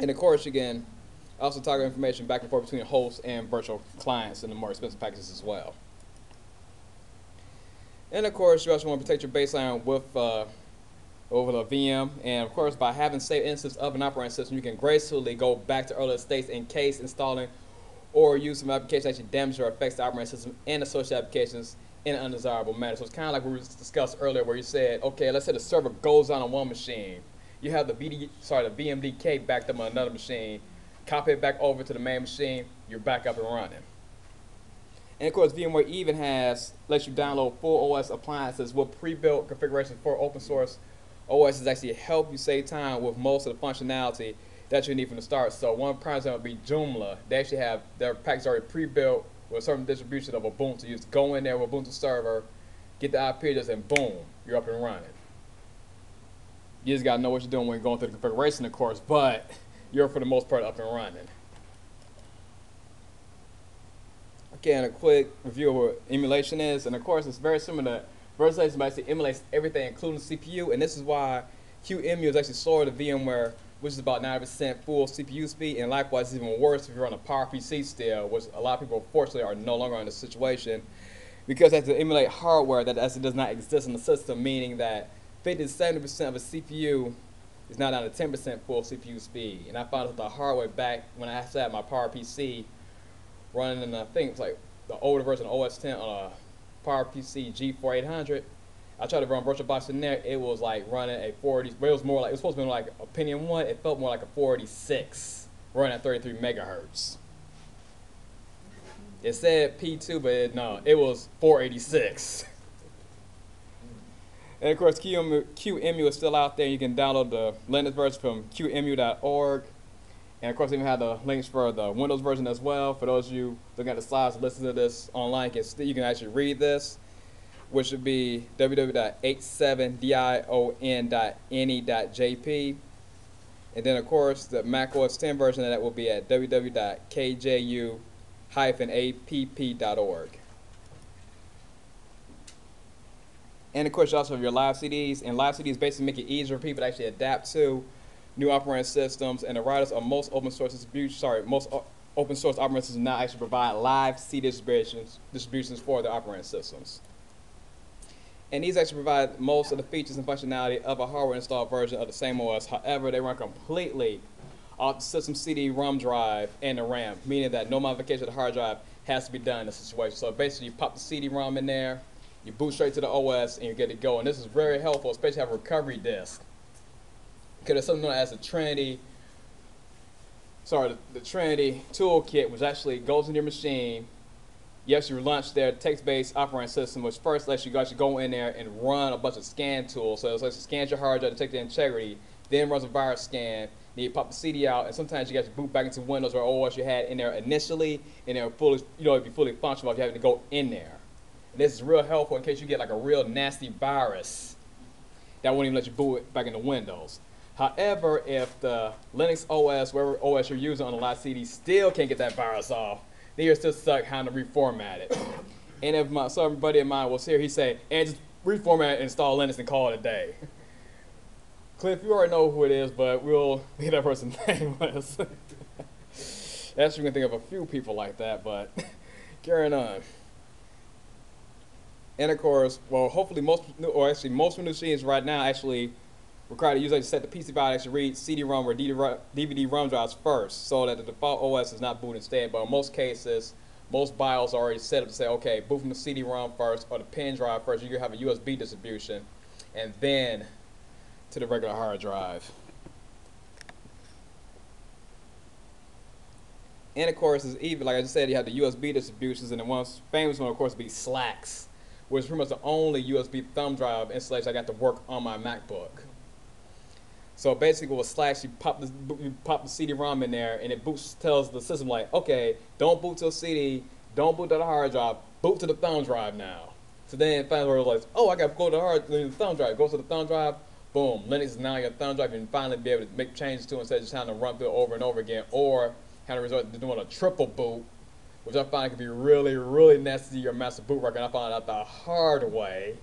And of course, you can also toggle information back and forth between hosts and virtual clients in the more expensive packages as well. And of course, you also want to protect your baseline with over the VM. And of course, by having saved instance of an operating system, you can gracefully go back to earlier states in case installing or use some application actually damages or affects the operating system and associated applications in an undesirable manner. So it's kind of like what we discussed earlier, where you said, okay, let's say the server goes down on one machine. You have the VMDK backed up on another machine. Copy it back over to the main machine. You're back up and running. And of course, VMware even lets you download full OS appliances with pre-built configurations for open source OSs actually help you save time with most of the functionality that you need from the start. So one prime example would be Joomla. They actually have their packs already pre-built with a certain distribution of Ubuntu. You just go in there with Ubuntu server, get the IP address, and boom, you're up and running. You just gotta know what you're doing when you're going through the configuration, of course, but you're for the most part up and running. Okay, and a quick review of what emulation is, and of course it's very similar to Virtualization, but actually emulates everything, including the CPU, and this is why QEMU is actually slower than VMware, which is about 90% full CPU speed, and likewise it's even worse if you're on a PowerPC still, which a lot of people fortunately are no longer in this situation, because it has to emulate hardware that actually does not exist in the system, meaning that 50 to 70% of a CPU is now down to 10% full CPU speed. And I found out the hard way back when I had my PowerPC running in, I think it's like the older version of OS 10 on a PowerPC G4800. I tried to run VirtualBox in there. It was like running a 40, but it was more like, it was supposed to be like a Pentium 1. It felt more like a 486 running at 33 megahertz. It said P2, but no, it was 486. And of course, QEMU is still out there. You can download the Linux version from qemu.org. And of course, we even have the links for the Windows version as well. For those of you looking at the slides and listening to this online, you can actually read this, which would be www.87dion.ne.jp. And then, of course, the Mac OS 10 version of that will be at www.kju-app.org. And of course, you also have your live CDs, and live CDs basically make it easier for people to actually adapt to new operating systems. And the writers of most open source open source operating systems now actually provide live CD distributions for their operating systems. And these actually provide most of the features and functionality of a hardware installed version of the same OS. However, they run completely off the system CD-ROM drive and the RAM, meaning that no modification of the hard drive has to be done in this situation. So basically, you pop the CD-ROM in there, you boot straight to the OS, and you get to go. And this is very helpful, especially if you have a recovery disk, because there's something known as the Trinity toolkit, which actually goes in your machine. You actually launch their text-based operating system, which first lets you actually go in there and run a bunch of scan tools. So it scans your hard drive to detect the integrity, then runs a virus scan, then you pop the CD out, and sometimes you got to boot back into Windows or OS you had in there initially, and they're fully, it'd be fully functional if you having to go in there. And this is real helpful in case you get like a real nasty virus that won't even let you boot it back into Windows. However, if the Linux OS, whatever OS you're using on the live CD, still can't get that virus off, then you're still stuck having to reformat it. And if some buddy of mine was here, he'd say, and just reformat it, install Linux, and call it a day. Cliff, you already know who it is, but we'll get that person's name was. Actually, we can think of a few people like that, but carrying on. And of course, well, hopefully most machines right now actually require the user to set the PC BIOS to actually read CD-ROM or DVD-ROM drives first, so that the default OS is not booted instead. But in most cases, most BIOS are already set up to say, okay, boot from the CD-ROM first or the pen drive first. You can have a USB distribution, and then to the regular hard drive. And of course, it's even like I just said, you have the USB distributions, and the one famous one, of course, would be Slacks, which is pretty much the only USB thumb drive installation I got to work on my MacBook. So basically with Slacks, you pop the CD-ROM in there, and it tells the system like, okay, don't boot to a CD, don't boot to the hard drive, boot to the thumb drive now. So then finally we're like, oh, I got to go to the thumb drive. Go to the thumb drive, boom, Linux is now your thumb drive. You can finally be able to make changes to it instead of just having to run through it over and over again, or kind of resort to doing a triple boot, which I find can be really, really nasty to your master boot record. I found out the hard way,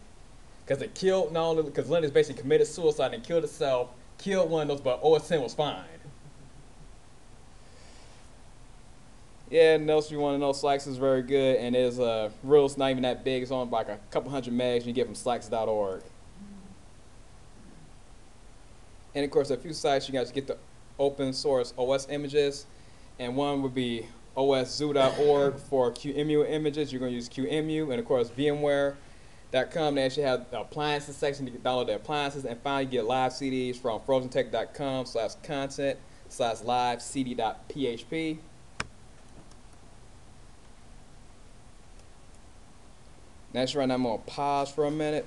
because it killed, not only because Linux basically committed suicide and killed itself, killed Windows, but OS 10 was fine. Yeah, and else you want to know, Slacks is very good, and it's real. It's not even that big. It's only like a couple hundred megs. You get from slacks.org. And of course, a few sites you guys get the open source OS images, and one would be oszoo.org for QEMU images. You're going to use QEMU, and of course VMware.com. They actually have the appliances section. You can download the appliances, and finally you get live CDs from frozentech.com/content/live cd.php. Next, right now I'm going to pause for a minute.